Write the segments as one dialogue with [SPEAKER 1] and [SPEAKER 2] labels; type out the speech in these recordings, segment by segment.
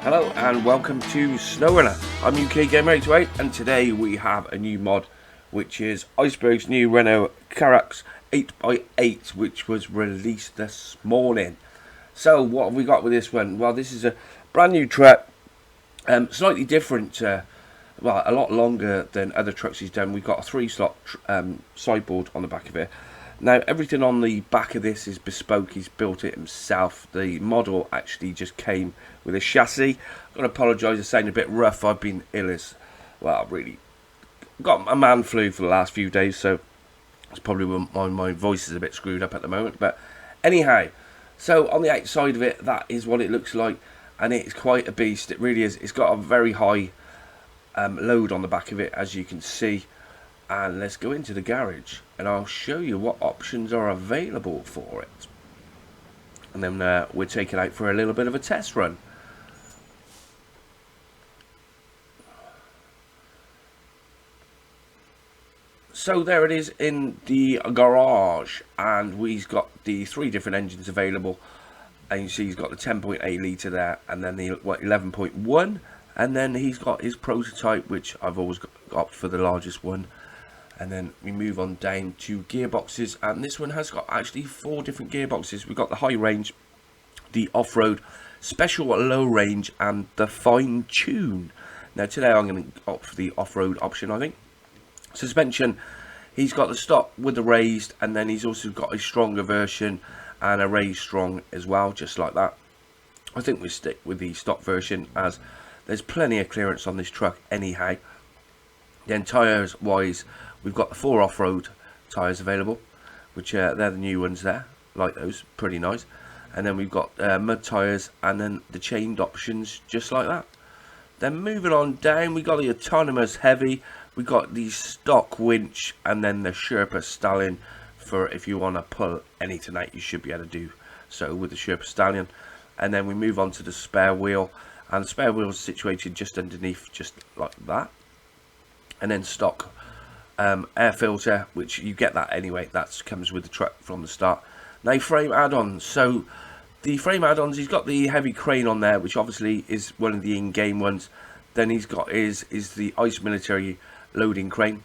[SPEAKER 1] Hello and welcome to SnowRunner. I'm UKGamer828 and today we have a new mod which is Iceberg's new Renault Karoq 8x8 which was released this morning. So what have we got with this one? Well, this is a brand new truck, slightly different, well, a lot longer than other trucks he's done. We've got a 3-slot sideboard on the back of it. Now, everything on the back of this is bespoke. He's built it himself. The model actually just came with a chassis. I'm going to apologise, it's sounding a bit rough. I've been ill as well, really. Got a man flu for the last few days, so it's probably why my voice is a bit screwed up at the moment. But anyhow, so on the outside of it, that is what it looks like. And it's quite a beast. It really is. It's got a very high load on the back of it, as you can see. And let's go into the garage and I'll show you what options are available for it. And then we're taking out for a little bit of a test run. So there it is in the garage, and we've got the 3 different engines available. And you see he's got the 10.8 litre there, and then the 11.1, and then he's got his prototype, which I've always got for the largest one. And then we move on down to gearboxes, and this one has got actually 4 different gearboxes. We've got the high range, the off-road, special low range, and the fine tune. Now today I'm going to opt for the off-road option, I think. Suspension, he's got the stock with the raised, and then he's also got a stronger version and a raised strong as well, just like that. I think we stick with the stock version as there's plenty of clearance on this truck anyhow. Then tyres wise, we've got the 4 off-road tyres available, which they're the new ones there, like those, pretty nice. And then we've got mud tyres, and then the chained options, just like that. Then moving on down, we got the autonomous heavy, we got the stock winch, and then the Sherpa Stallion for if you want to pull anything out, you should be able to do so with the Sherpa Stallion. And then we move on to the spare wheel, and the spare wheel is situated just underneath, just like that. And then stock air filter, which you get that anyway, that comes with the truck from the start. Now frame add-ons, so the frame add-ons, he's got the heavy crane on there, which obviously is one of the in-game ones. Then he's got is the Ice Military loading crane,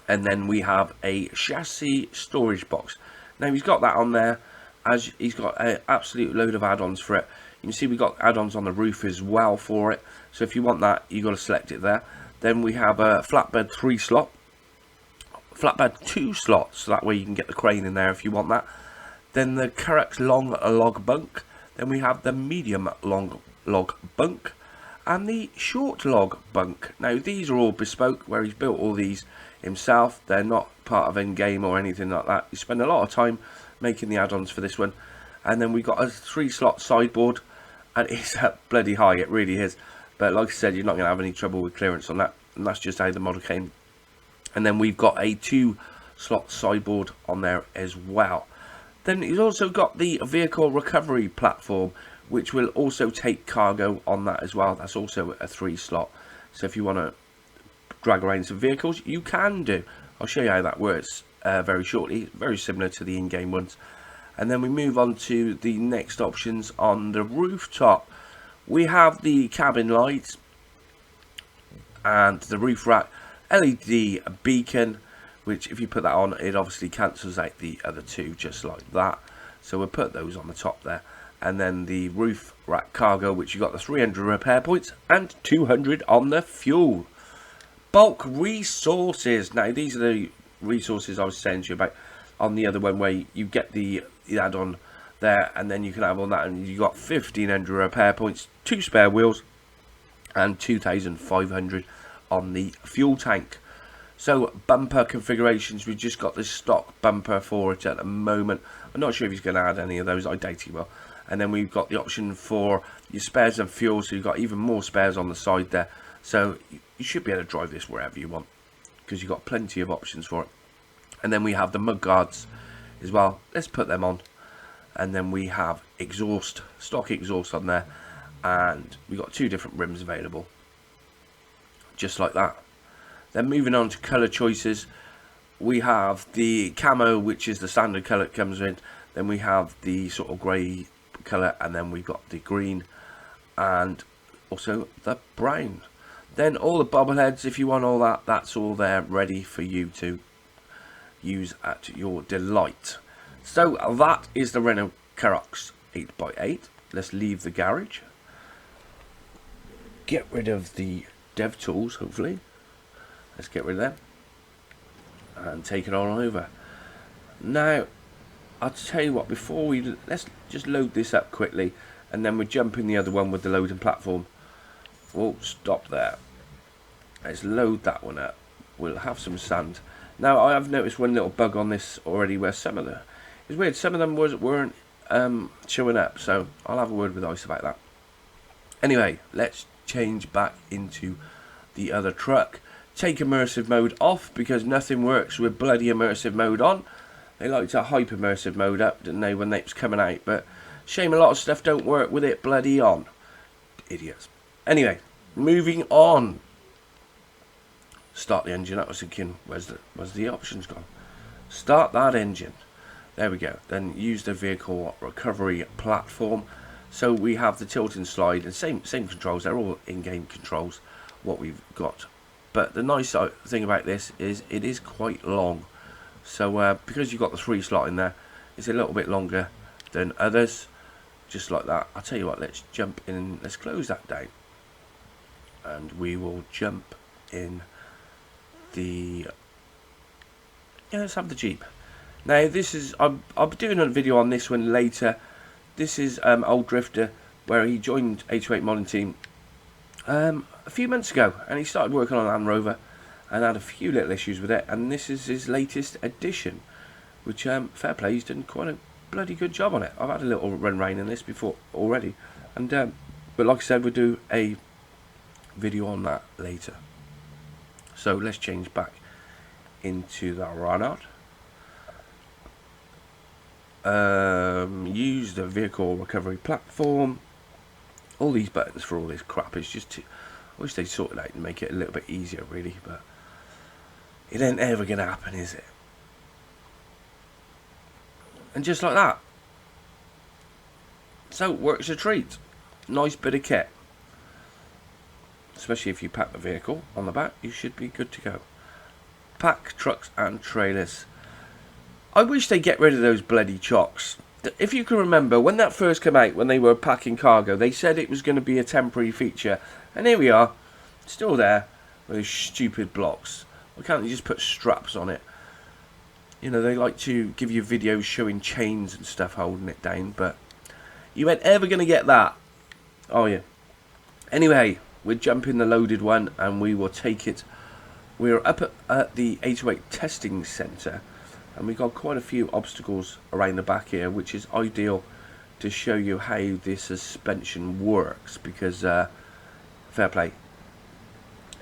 [SPEAKER 1] and then we have a chassis storage box. Now he's got that on there, as he's got an absolute load of add-ons for it. You can see we got add-ons on the roof as well for it, so if you want that, you got to select it there. Then we have a flatbed 3-slot, flatbed 2 slots, so that way you can get the crane in there if you want that. Then the Karoq long log bunk. Then we have the medium long log bunk and the short log bunk. Now these are all bespoke, where he's built all these himself. They're not part of in-game or anything like that. You spend a lot of time making the add-ons for this one. And then we've got a 3-slot sideboard, and it's bloody high, it really is. But like I said, you're not going to have any trouble with clearance on that, and that's just how the model came. And then we've got a 2-slot sideboard on there as well. Then he's also got the vehicle recovery platform, which will also take cargo on that as well. That's also a 3-slot. So if you want to drag around some vehicles, you can do. I'll show you how that works very shortly. Very similar to the in-game ones. And then we move on to the next options on the rooftop. We have the cabin lights and the roof rack LED beacon, which if you put that on, it obviously cancels out the other 2 just like that. So we'll put those on the top there. And then the roof rack cargo, which you got the 300 repair points and 200 on the fuel. Bulk resources. Now these are the resources I was saying to you about on the other one, where you get the add-on there, and then you can have on that, and you got 1500 repair points, 2 spare wheels, and 2500 on the fuel tank. So bumper configurations, we just got this stock bumper for it at the moment. I'm not sure if he's going to add any of those, I doubt he will. And then we've got the option for your spares and fuel, so you've got even more spares on the side there. So you should be able to drive this wherever you want, because you've got plenty of options for it. And then we have the mud guards as well. Let's put them on. And then we have exhaust, stock exhaust on there, and we've got 2 different rims available, just like that. Then moving on to colour choices, we have the camo, which is the standard colour it comes in. Then we have the sort of grey colour, and then we've got the green, and also the brown. Then all the bobbleheads, if you want all that, that's all there ready for you to use at your delight. So that is the Renault Karoq 8x8. Let's leave the garage. Get rid of the dev tools, hopefully. Let's get rid of them. And take it on over. Now, I'll tell you what, let's just load this up quickly, and then we'll jump in the other one with the loading platform. We'll stop there. Let's load that one up. We'll have some sand. Now, I have noticed one little bug on this already, where it's weird, some of them weren't showing up, so I'll have a word with Ice about that. Anyway, let's change back into the other truck. Take immersive mode off, because nothing works with bloody immersive mode on. They like to hype immersive mode up, didn't they, when it was coming out, but shame a lot of stuff don't work with it bloody on. Idiots. Anyway, moving on. Start the engine. I was thinking, where's the options gone? Start that engine. There we go. Then use the vehicle recovery platform. So we have the tilt and slide, and same controls. They're all in-game controls, what we've got. But the nice thing about this is it is quite long. So because you've got the 3 slot in there, it's a little bit longer than others. Just like that. I'll tell you what, let's jump in. Let's close that down. And we will jump in the... Yeah, let's have the Jeep. Now this is... I'll be doing a video on this one later. This is Old Drifter, where he joined 828 Modding Team a few months ago, and he started working on Land Rover and had a few little issues with it, and this is his latest edition, which fair play, he's done quite a bloody good job on it. I've had a little run round in this before already, and but like I said, we'll do a video on that later. So let's change back into the Renault. Use the vehicle recovery platform. All these buttons for all this crap is just too... I wish they'd sort it out and make it a little bit easier, really, but it ain't ever going to happen, is it? And just like that. So, works a treat. Nice bit of kit. Especially if you pack the vehicle on the back, you should be good to go. Pack trucks and trailers. I wish they'd get rid of those bloody chocks. If you can remember, when that first came out, when they were packing cargo, they said it was going to be a temporary feature. And here we are, still there, with those stupid blocks. Why can't you just put straps on it? You know, they like to give you videos showing chains and stuff holding it down, but you ain't ever going to get that, are you? Anyway, we're jumping the loaded one, and we will take it. We're up at the 808 testing centre, and we've got quite a few obstacles around the back here, which is ideal to show you how the suspension works, because fair play,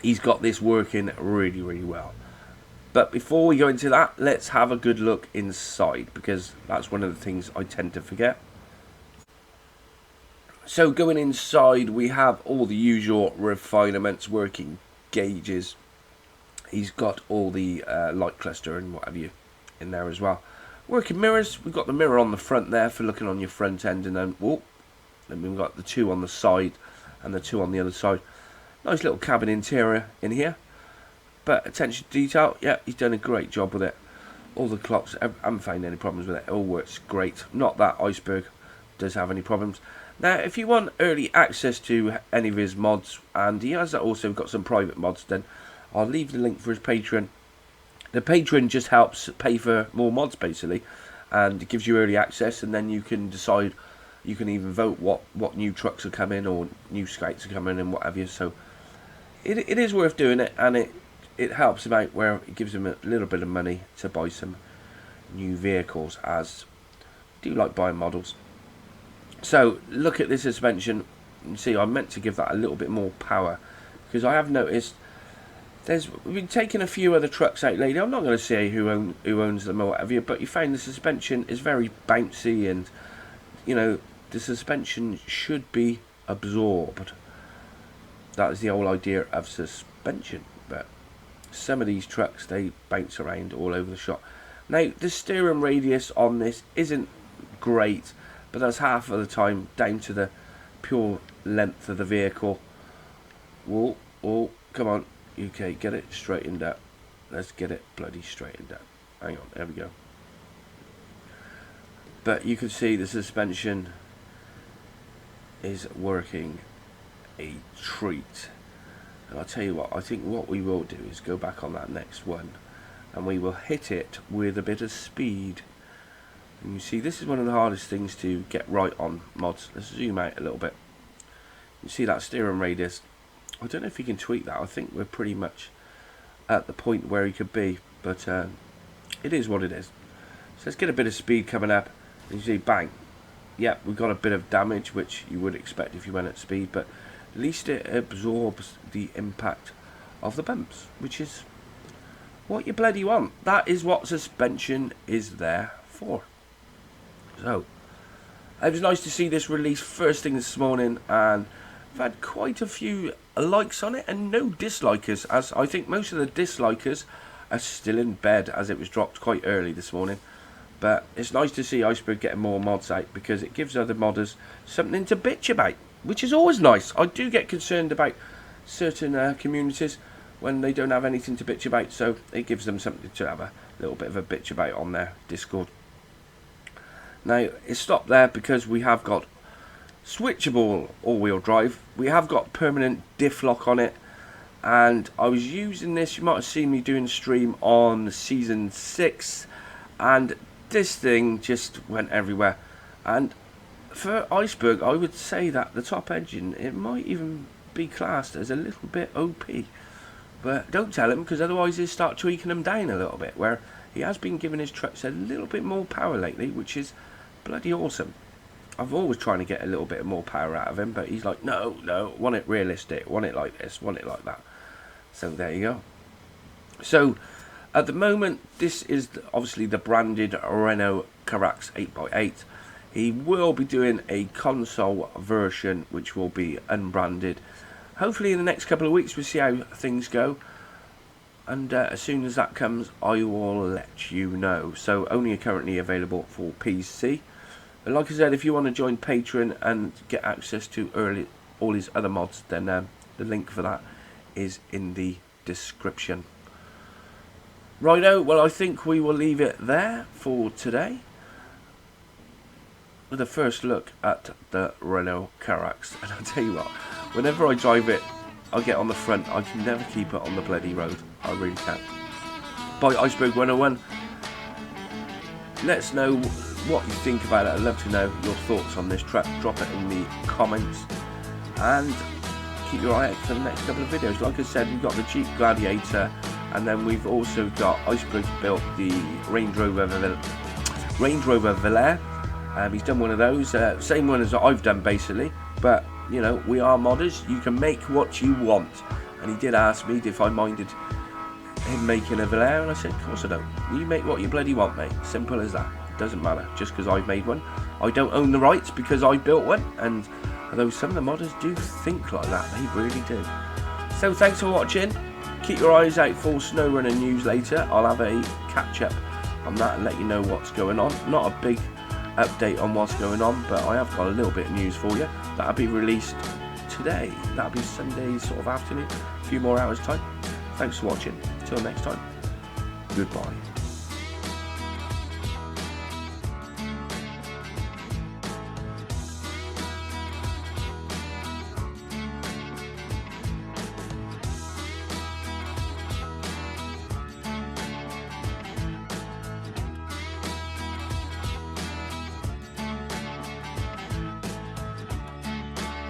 [SPEAKER 1] he's got this working really, really well. But before we go into that, let's have a good look inside, because that's one of the things I tend to forget. So going inside, we have all the usual refinements, working gauges. He's got all the light cluster and what have you in there as well. Working mirrors, we've got the mirror on the front there for looking on your front end, and then we've got the 2 on the side and the 2 on the other side. Nice little cabin interior in here, but attention to detail, yeah, he's done a great job with it. All the clocks, I haven't found any problems with it. It all works great. Not that Iceberg does have any problems. Now, if you want early access to any of his mods, and he has also got some private mods, then I'll leave the link for his Patreon. The Patreon just helps pay for more mods, basically, and it gives you early access, and then you can decide, you can even vote what new trucks are coming, or new scouts are coming, and what have you. So it is worth doing it, and it helps him out, where it gives him a little bit of money to buy some new vehicles, as I do like buying models. So look at this suspension. You see, I meant to give that a little bit more power, because I have noticed we've been taking a few other trucks out lately. I'm not going to say who owns them or whatever, but you find the suspension is very bouncy, and you know, the suspension should be absorbed. That is the whole idea of suspension. But some of these trucks, they bounce around all over the shop. Now, the steering radius on this isn't great, but that's half of the time down to the pure length of the vehicle. Whoa, oh, come on. UK, get it straightened out. Let's get it bloody straightened out. Hang on, there we go. But you can see the suspension is working a treat. And I'll tell you what, I think what we will do is go back on that next one and we will hit it with a bit of speed. And you see, this is one of the hardest things to get right on mods. Let's zoom out a little bit. You see that steering radius. I don't know if you can tweak that. I think we're pretty much at the point where he could be, but it is what it is. So let's get a bit of speed coming up. And you see, bang. Yep, we've got a bit of damage, which you would expect if you went at speed, but at least it absorbs the impact of the bumps, which is what you bloody want. That is what suspension is there for. So, it was nice to see this release first thing this morning, and I've had quite a few likes on it and no dislikers, as I think most of the dislikers are still in bed, as it was dropped quite early this morning. But it's nice to see Iceberg getting more mods out, because it gives other modders something to bitch about, which is always nice. I do get concerned about certain communities when they don't have anything to bitch about, so it gives them something to have a little bit of a bitch about on their Discord. Now, it stopped there because we have got switchable all-wheel drive. We have got permanent diff lock on it, and I was using this. You might have seen me doing a stream on season 6, and this thing just went everywhere. And for Iceberg, I would say that the top engine, it might even be classed as a little bit OP. But don't tell him, because otherwise he'll start tweaking them down a little bit, where he has been giving his trucks a little bit more power lately, which is bloody awesome. I've always trying to get a little bit more power out of him, but he's like, no, want it realistic, want it like this, want it like that. So there you go. So at the moment, this is obviously the branded Renault Carax 8x8. He will be doing a console version, which will be unbranded. Hopefully in the next couple of weeks we'll see how things go. And as soon as that comes, I will let you know. So only currently available for PC. But like I said, if you want to join Patreon and get access to all his other mods, then the link for that is in the description. Righto, well, I think we will leave it there for today, with a first look at the Renault Carax. And I'll tell you what, whenever I drive it, I get on the front, I can never keep it on the bloody road. I really can't. By Iceberg 101, let us know what you think about it. I'd love to know your thoughts on this track. Drop it in the comments, and keep your eye out for the next couple of videos. Like I said, we've got the Jeep Gladiator, and then we've also got Iceberg built the Range Rover Velar. He's done one of those, same one as I've done basically, but you know, we are modders, you can make what you want. And he did ask me if I minded him making a Velar, and I said, of course I don't. You make what you bloody want, mate. Simple as that. Doesn't matter, just because I've made one. I don't own the rights because I built one, and although some of the modders do think like that, they really do. So thanks for watching. Keep your eyes out for SnowRunner news later. I'll have a catch up on that and let you know what's going on. Not a big update on what's going on, but I have got a little bit of news for you. That'll be released today. That'll be Sunday sort of afternoon, a few more hours time. Thanks for watching. Till next time, goodbye.